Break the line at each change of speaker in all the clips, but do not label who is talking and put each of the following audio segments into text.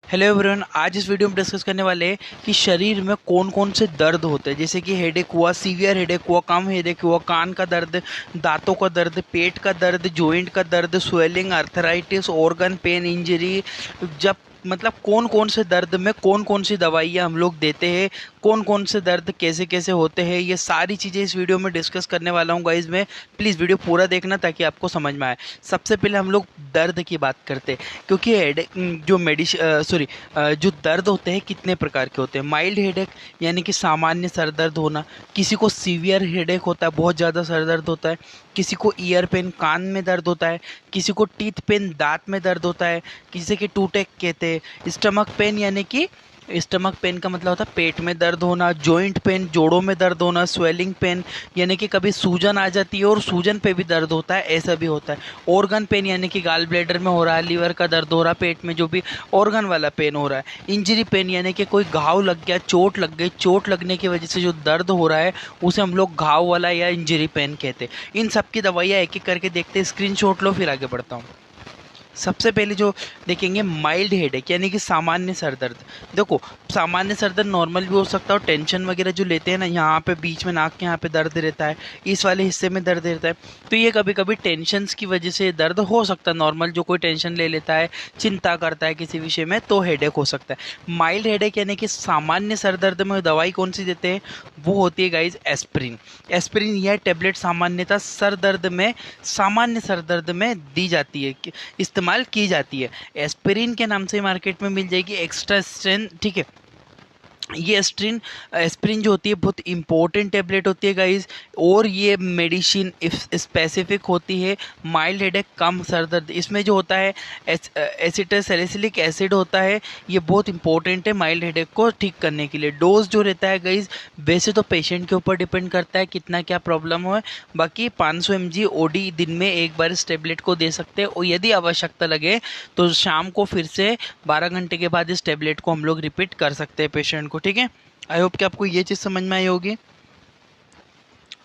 Hello everyone, आज इस video में डिस्कस करने वाले हैं कि शरीर में कौन कौन से दर्द होते हैं। जैसे कि हेडेक हुआ, सीवियर हेडेक हुआ, कम हेडेक हुआ, कान का दर्द, दांतों का दर्द, पेट का दर्द, जॉइंट का दर्द, swelling, arthritis, organ pain, injury. जब मतलब कौन कौन से दर्द में कौन कौन सी दवाइयाँ हम लोग देते हैं, कौन कौन से दर्द कैसे कैसे होते हैं, ये सारी चीज़ें इस वीडियो में डिस्कस करने वाला हूँ गाइज। मैं प्लीज़ वीडियो पूरा देखना ताकि आपको समझ में आए। सबसे पहले हम लोग दर्द की बात करते हैं, क्योंकि हेडेक जो जो दर्द होते हैं कितने प्रकार के होते हैं। माइल्ड हेडेक यानी कि सामान्य सर दर्द होना, किसी को सीवियर हेडेक होता है, बहुत ज़्यादा सर दर्द होता है, किसी को ईयर पेन कान में दर्द होता है, किसी को टीथ पेन दांत में दर्द होता है, किसी के टूटेक कहते हैं। स्टमक पेन यानी कि स्टमक पेन का मतलब होता है पेट में दर्द होना। जॉइंट पेन जोड़ों में दर्द होना। स्वेलिंग पेन यानी कि कभी सूजन आ जाती है और सूजन पे भी दर्द होता है, ऐसा भी होता है। ऑर्गन पेन यानी कि गाल ब्लैडर में हो रहा है, लीवर का दर्द हो रहा है, पेट में जो भी ऑर्गन वाला पेन हो रहा है। इंजरी पेन यानी कि कोई घाव लग गया, चोट लग गई, चोट लगने की वजह से जो दर्द हो रहा है उसे हम लोग घाव वाला या इंजरी पेन कहते हैं। इन सब की दवाइयाँ एक एक करके देखते हैं। स्क्रीनशॉट लो, फिर आगे बढ़ता हूँ। सबसे पहले जो देखेंगे माइल्ड हेडेक यानी कि सामान्य सर दर्द। देखो, सामान्य सर दर्द नॉर्मल भी हो सकता है और टेंशन वगैरह जो लेते हैं ना, यहाँ पे बीच में नाक के यहाँ पे दर्द रहता है, इस वाले हिस्से में दर्द रहता है, तो ये कभी कभी टेंशन की वजह से दर्द हो सकता है। नॉर्मल जो कोई टेंशन ले लेता है, चिंता करता है किसी विषय में, तो हेडेक हो सकता है। माइल्ड हेडेक यानी कि सामान्य सर दर्द में दवाई कौन सी देते हैं, वो होती है गाइज एस्प्रिन। एस्प्रिन यह टेबलेट सामान्यतः सर दर्द में, सामान्य सर दर्द में दी जाती है, इस्तेमाल की जाती है। एस्पिरिन के नाम से मार्केट में मिल जाएगी, एक्स्ट्रा स्ट्रेंथ, ठीक है। ये एस्ट्रिन एस्प्रिन जो होती है बहुत इंपॉर्टेंट टेबलेट होती है गाइज, और ये मेडिसिन स्पेसिफिक होती है। माइल्ड हेडेक कम सर दर्द, इसमें जो होता है एसिटोसैलिसिलिक एसिड होता है, ये बहुत इंपॉर्टेंट है माइल्ड हेडेक को ठीक करने के लिए। डोज जो रहता है गाइज, वैसे तो पेशेंट के ऊपर डिपेंड करता है कितना क्या प्रॉब्लम हो, बाकी 500 mg ओडी दिन में एक बार इस टेबलेट को दे सकते हैं, और यदि आवश्यकता लगे तो शाम को फिर से 12 घंटे के बाद इस टेबलेट को हम लोग रिपीट कर सकते हैं पेशेंट को। ठीक है, आई होप कि आपको ये चीज़ समझ में आई होगी।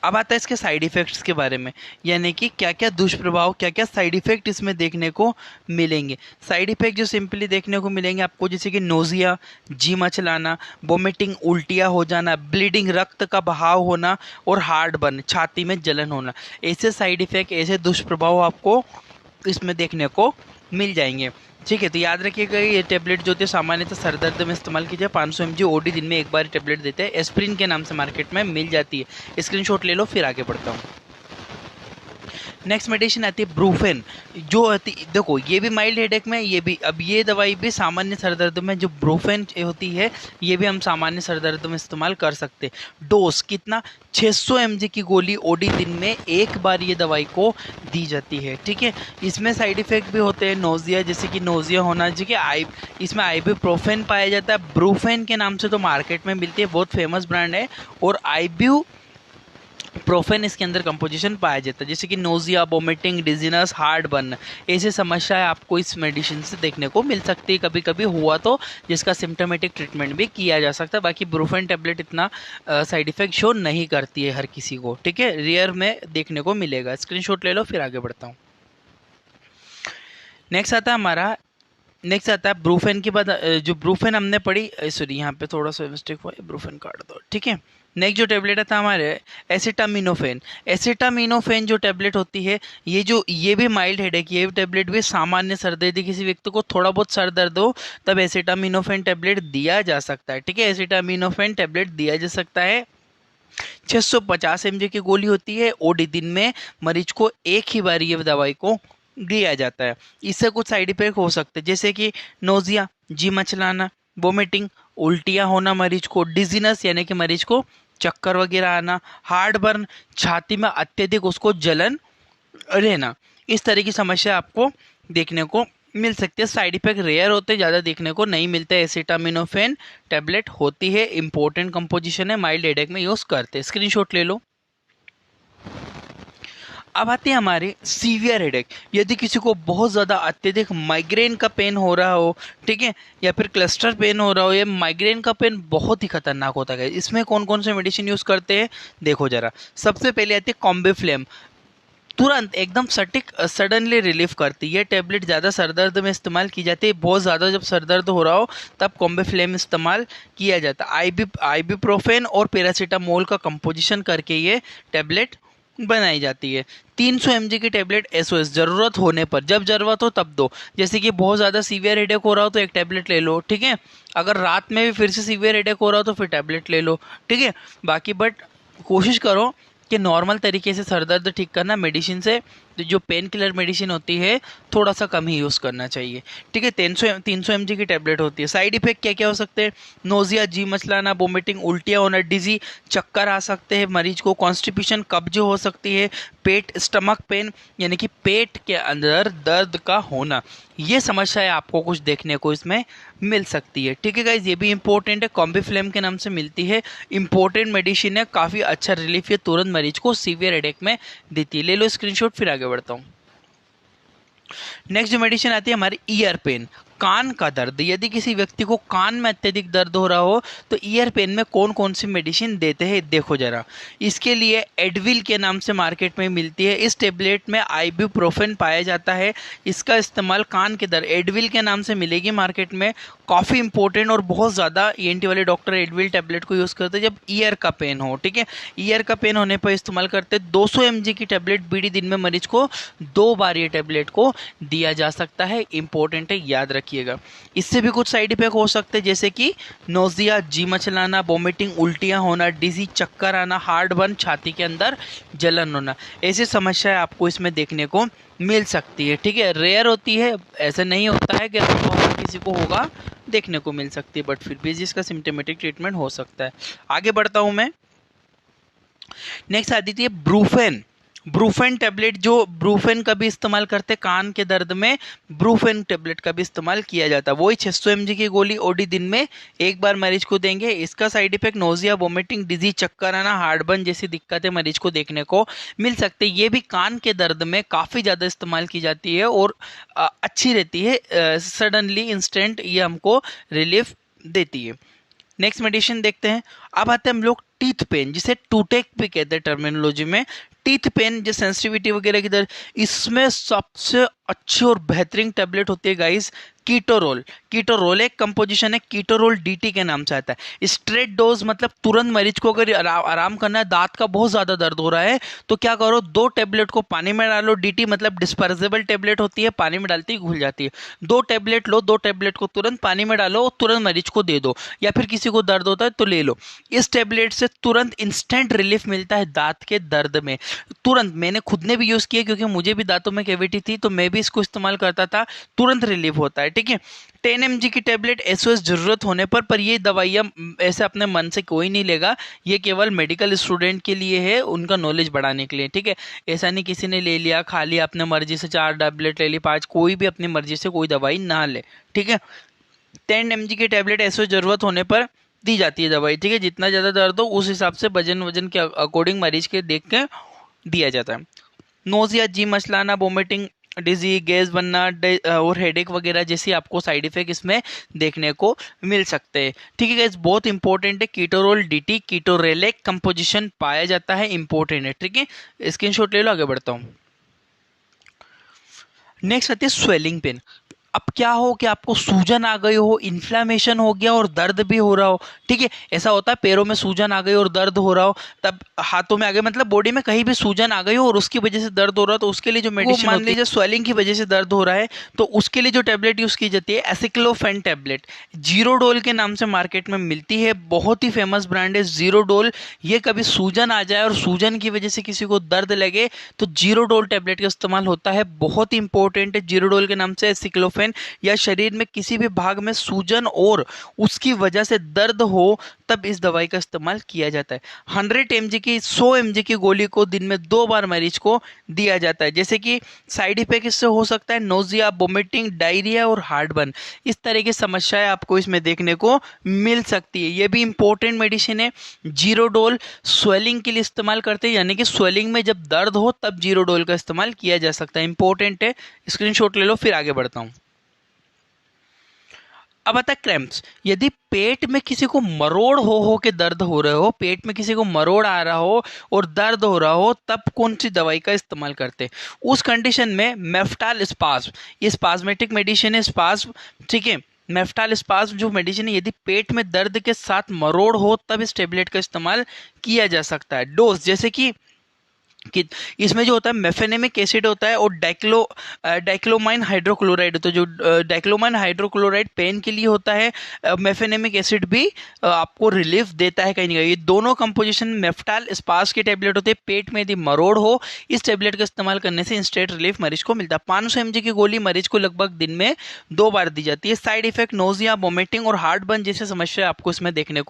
अब आता है इसके साइड इफ़ेक्ट्स के बारे में, यानी कि क्या क्या दुष्प्रभाव, क्या क्या साइड इफ़ेक्ट इसमें देखने को मिलेंगे। साइड इफ़ेक्ट जो सिंपली देखने को मिलेंगे आपको, जैसे कि नोजिया, जी मचलाना, वोमिटिंग, उल्टियाँ हो जाना, ब्लीडिंग, रक्त का बहाव होना, और हार्ट बर्न, छाती में जलन होना। ऐसे साइड इफ़ेक्ट, ऐसे दुष्प्रभाव आपको इसमें देखने को मिल जाएंगे। ठीक है, तो याद रखिएगा ये टेबलेट जो होती है सामान्यतः सर दर्द में इस्तेमाल की जाए। 500 mg ओडी दिन में एक बार टेबलेट देते हैं, एस्प्रिन के नाम से मार्केट में मिल जाती है। स्क्रीनशॉट ले लो, फिर आगे बढ़ता हूँ। नेक्स्ट मेडिसिन आती है ब्रूफेन। जो होती, देखो ये भी माइल्ड हेडेक में, ये भी, अब ये दवाई भी सामान्य सर दर्द में, जो ब्रूफेन होती है ये भी हम सामान्य सर दर्द में इस्तेमाल कर सकते हैं। डोज कितना, 600 mg की गोली ओडी दिन में एक बार ये दवाई को दी जाती है। ठीक है, इसमें साइड इफेक्ट भी होते हैं, नोजिया, जैसे कि नोजिया होना, जैसे कि इसमें आइब्यूप्रोफेन पाया जाता है, ब्रूफेन के नाम से तो मार्केट में मिलती है, बहुत फेमस ब्रांड है, और आइब्यू प्रोफेन इसके अंदर कंपोजिशन पाया जाता है। जैसे कि nausea, vomiting, dizziness, heart burn, ऐसी समस्याएं आपको इस मेडिसिन से देखने को मिल सकती है। कभी कभी हुआ तो जिसका सिम्टोमेटिक ट्रीटमेंट भी किया जा सकता है। बाकी ब्रूफेन टेबलेट इतना साइड इफेक्ट शो नहीं करती है हर किसी को, ठीक है, रेयर में देखने को मिलेगा। स्क्रीनशॉट ले लो, फिर आगे बढ़ता हूँ। नेक्स्ट आता है ब्रूफेन के बाद, जो ब्रूफेन हमने पढ़ी, सॉरी यहाँ पे थोड़ा सा मिस्टेक हुआ है, ब्रूफेन काट दो, ठीक है। नेक्स्ट जो टेबलेट आता है हमारे एसिटामिनोफेन। एसिटामिनोफेन जो टेबलेट होती है, ये भी माइल्ड हेडेक, ये टेबलेट भी सामान्य सर दर्द, किसी व्यक्ति को थोड़ा बहुत सर दर्द हो तब एसिटामिनोफेन टेबलेट दिया जा सकता है। ठीक है, एसिटामिनोफेन टेबलेट दिया जा सकता है। 650 mg की गोली होती है, ओडी दिन में मरीज को एक ही बार ये दवाई को दिया जाता है। इससे कुछ साइड इफेक्ट हो सकते हैं, जैसे कि नोजिया, जी मचलाना, वोमिटिंग, उल्टियाँ होना मरीज को, डिजीनेस यानी कि मरीज को चक्कर वगैरह आना, हार्ट बर्न, छाती में अत्यधिक उसको जलन रहना। इस तरह की समस्या आपको देखने को मिल सकती है। साइड इफेक्ट रेयर होते हैं, ज़्यादा देखने को नहीं मिलते। एसिटामिनोफेन टेबलेट होती है, इंपॉर्टेंट कंपोजिशन है, माइल्ड हेडेक में यूज़ करते हैं। स्क्रीनशॉट ले लो। अब आते हैं हमारे सीवियर हेडेक। यदि किसी को बहुत ज़्यादा अत्यधिक माइग्रेन का पेन हो रहा हो, ठीक है, या फिर क्लस्टर पेन हो रहा हो, या माइग्रेन का पेन बहुत ही खतरनाक होता है, इसमें कौन कौन से मेडिसिन यूज़ करते हैं देखो जरा। सबसे पहले आती है कॉम्बिफ्लेम। तुरंत एकदम सटीक सडनली रिलीफ करती है। ये टैबलेट ज़्यादा सर दर्द में इस्तेमाल की जाती है, बहुत ज़्यादा जब सर दर्द हो रहा हो तब कॉम्बिफ्लेम इस्तेमाल किया जाता है। आइबुप्रोफेन और पैरासीटामोल का कंपोजिशन करके ये टैबलेट बनाई जाती है। 300 mg की टैबलेट एसओएस, ज़रूरत होने पर, जब ज़रूरत हो तब दो। जैसे कि बहुत ज़्यादा सीवियर हेडेक हो रहा हो तो एक टैबलेट ले लो, ठीक है। अगर रात में भी फिर से सीवियर हेडेक हो रहा हो तो फिर टैबलेट ले लो, ठीक है। बाकी बट कोशिश करो कि नॉर्मल तरीके से सर दर्द ठीक करना, मेडिसिन से जो पेन किलर मेडिसिन होती है थोड़ा सा कम ही यूज़ करना चाहिए, ठीक है। 300 mg की टैबलेट होती है। साइड इफेक्ट क्या क्या हो सकते हैं? नोजिया, जी मचलाना, वोमिटिंग, उल्टियाँ होना, डिजी, चक्कर आ सकते हैं मरीज को, कॉन्स्टिपेशन, कब्ज हो सकती है, पेट स्टमक पेन यानी कि पेट के अंदर दर्द का होना, ये समस्याएं आपको कुछ देखने को इसमें मिल सकती है, ठीक है गाइज। ये भी इंपॉर्टेंट है, कॉम्बिफ्लेम के नाम से मिलती है, इंपॉर्टेंट मेडिसिन है, काफ़ी अच्छा रिलीफ ये तुरंत मरीज को सीवियर हेडेक में देती है। ले लो स्क्रीनशॉट, फिर आगे बढ़ता हूँ। नेक्स्ट जो मेडिसिन आती है हमारी ईयर पेन, कान का दर्द। यदि किसी व्यक्ति को कान में अत्यधिक दर्द हो रहा हो तो ईयर पेन में कौन कौन सी मेडिसिन देते हैं देखो जरा। इसके लिए एडविल के नाम से मार्केट में मिलती है। इस टेबलेट में आइबुप्रोफेन पाया जाता है। इसका इस्तेमाल कान के दर्द, एडविल के नाम से मिलेगी मार्केट में, काफ़ी इंपॉर्टेंट और बहुत ज़्यादा ईएनटी वाले डॉक्टर एडविल टैबलेट को यूज़ करते हैं जब ईयर का पेन हो, ठीक है। ईयर का पेन होने पर इस्तेमाल करते हैं। 200 mg की टैबलेट बीडी दिन में मरीज को 2 बार ये टैबलेट को दिया जा सकता है, इंपॉर्टेंट है, याद रखिएगा। इससे भी कुछ साइड इफेक्ट हो सकते हैं जैसे कि नोजिया, जी मचलाना, वोमिटिंग, उल्टियाँ होना, डिजी, चक्कर आना, हार्ट बर्न, छाती के अंदर जलन होना, ऐसी समस्याएं आपको इसमें देखने को मिल सकती है, ठीक है। रेयर होती है, ऐसा नहीं होता है कि किसी को होगा, देखने को मिल सकती है, बट फिर भी इसका सिम्टोमेटिक ट्रीटमेंट हो सकता है। आगे बढ़ता हूं मैं। नेक्स्ट आती थी ब्रूफेन। ब्रूफेन टैबलेट, जो ब्रूफेन का भी इस्तेमाल करते कान के दर्द में, ब्रूफेन टैबलेट का भी इस्तेमाल किया जाता है। वही 600 mg की गोली ओडी दिन में एक बार मरीज को देंगे। इसका side effect nausea, vomiting, disease, चक्कर आना, हार्ट बर्न जैसी दिक्कतें मरीज को देखने को मिल सकती है। ये भी कान के दर्द में काफ़ी ज़्यादा इस्तेमाल की जाती है और अच्छी रहती है, सडनली इंस्टेंट ये हमको रिलीफ देती है। नेक्स्ट मेडिसिन देखते हैं। अब आते हैं हम लोग टीथ पेन, जिसे टूटेक भी कहते हैं टर्मिनोलॉजी में। टीथ पेन जो सेंसिटिविटी वगैरह की दर, इसमें सबसे अच्छी और बेहतरीन टैबलेट होती है गाइस कीटोरोल। कीटोरोल एक कंपोजिशन है, कीटोरोल डीटी के नाम से आता है। स्ट्रेट डोज मतलब तुरंत मरीज को अगर आराम करना है, दांत का बहुत ज़्यादा दर्द हो रहा है तो क्या करो, 2 टैबलेट को पानी में डालो। डीटी मतलब डिस्पर्जेबल टैबलेट होती है, पानी में डालती ही घुल जाती है। 2 टैबलेट लो, 2 टैबलेट को तुरंत पानी में डालो, तुरंत मरीज को दे दो, या फिर किसी को दर्द होता है तो ले लो। इस टैबलेट से तुरंत इंस्टेंट रिलीफ मिलता है दांत के दर्द में, तुरंत। मैंने खुद ने भी यूज़ किया क्योंकि मुझे भी दांतों में कैविटी थी तो मैं भी इसको इस्तेमाल करता था, तुरंत रिलीफ होता है, ठीक है। 10 mg की टैबलेट एसओएस जरूरत होने पर ये दवाइयाँ ऐसे अपने मन से कोई नहीं लेगा, ये केवल मेडिकल स्टूडेंट के लिए है, उनका नॉलेज बढ़ाने के लिए, ठीक है। ऐसा नहीं किसी ने ले लिया, खा लिया अपने मर्जी से, 4 टैबलेट ले ली, 5, कोई भी अपनी मर्जी से कोई दवाई ना ले, ठीक है। 10 mg की टैबलेट एसओएस जरूरत होने पर दी जाती है दवाई, ठीक है। जितना ज़्यादा दर्द हो उस हिसाब से वजन के अकॉर्डिंग मरीज के देख के दिया जाता है। नोजिया, जी मचलाना, वोमिटिंग, डिजी, गैस बनना और हेडेक वगैरह जैसी आपको साइड इफेक्ट इसमें देखने को मिल सकते हैं, ठीक है गाइस। बहुत इंपॉर्टेंट है कीटोरोल डीटी, कीटोरेलेक कंपोजिशन पाया जाता है, इंपॉर्टेंट है, ठीक है। स्क्रीनशॉट ले लो, आगे बढ़ता हूँ। नेक्स्ट आती है स्वेलिंग पेन। अब क्या हो कि आपको सूजन आ गई हो, इन्फ्लामेशन हो गया और दर्द भी हो रहा हो, ठीक है। ऐसा होता है पैरों में सूजन आ गई और दर्द हो रहा हो, तब हाथों में आ गई, मतलब बॉडी में कहीं भी सूजन आ गई हो और उसकी वजह से दर्द हो रहा हो, तो उसके लिए जो मेडिसिन, मान लीजिए स्वेलिंग की वजह से दर्द हो रहा है तो उसके लिए जो टैबलेट यूज की जाती है एसिक्लोफेन टैबलेट, जीरोडोल के नाम से मार्केट में मिलती है। बहुत ही फेमस ब्रांड है जीरोडोल। ये कभी सूजन आ जाए और सूजन की वजह से किसी को दर्द लगे तो जीरोडोल टैबलेट का इस्तेमाल होता है, बहुत ही इंपॉर्टेंट है। जीरोडोल के नाम से एसिक्लोफेन, या शरीर में किसी भी भाग में सूजन और उसकी वजह से दर्द हो तब इस दवाई का इस्तेमाल किया जाता है। 100 mg की 100 mg की गोली को दिन में 2 बार मरीज को दिया जाता है। जैसे कि साइड इफेक्ट इससे हो सकता है नोजिया, वोमिटिंग, डायरिया और हार्ट बर्न, इस तरह की समस्याएं आपको इसमें देखने को मिल सकती है। यह भी इंपॉर्टेंट मेडिसिन है। जीरोडोल स्वेलिंग के लिए इस्तेमाल करते हैं, यानी कि स्वेलिंग में जब दर्द हो तब जीरोडोल का इस्तेमाल किया जा सकता है, इंपॉर्टेंट है। स्क्रीनशॉट ले लो, फिर आगे बढ़ता हूँ। अब आता है क्रैम्प्स। यदि पेट में किसी को मरोड़ हो के दर्द हो रहे हो, पेट में किसी को मरोड़ आ रहा हो और दर्द हो रहा हो, तब कौन सी दवाई का इस्तेमाल करते हैं? उस कंडीशन में मेफ्टाल स्पाज्म, ये स्पाज्मेटिक मेडिसिन है, स्पाज्म, ठीक है। मेफ्टाल स्पाज्म जो मेडिसिन है, यदि पेट में दर्द के साथ मरोड़ हो तब इस टेबलेट का इस्तेमाल किया जा सकता है। डोज जैसे कि इसमें जो होता है मेफेनेमिक एसिड होता है और डाइक्लोमाइन हाइड्रोक्लोराइड होता है। जो डाइक्लोमाइन हाइड्रोक्लोराइड पेन के लिए होता है, मेफेनेमिक एसिड भी आपको रिलीफ देता है कहीं ना कहीं। ये दोनों कंपोजिशन मेफ्टाल स्पास के टेबलेट होते हैं। पेट में यदि मरोड़ हो, इस टेबलेट का इस्तेमाल करने से इंस्टेंट रिलीफ मरीज को मिलता है। 500 mg की गोली मरीज को लगभग दिन में 2 बार दी जाती है। साइड इफेक्ट नोजिया, वोमिटिंग और हार्ट बर्न जैसे समस्या आपको इसमें देखने को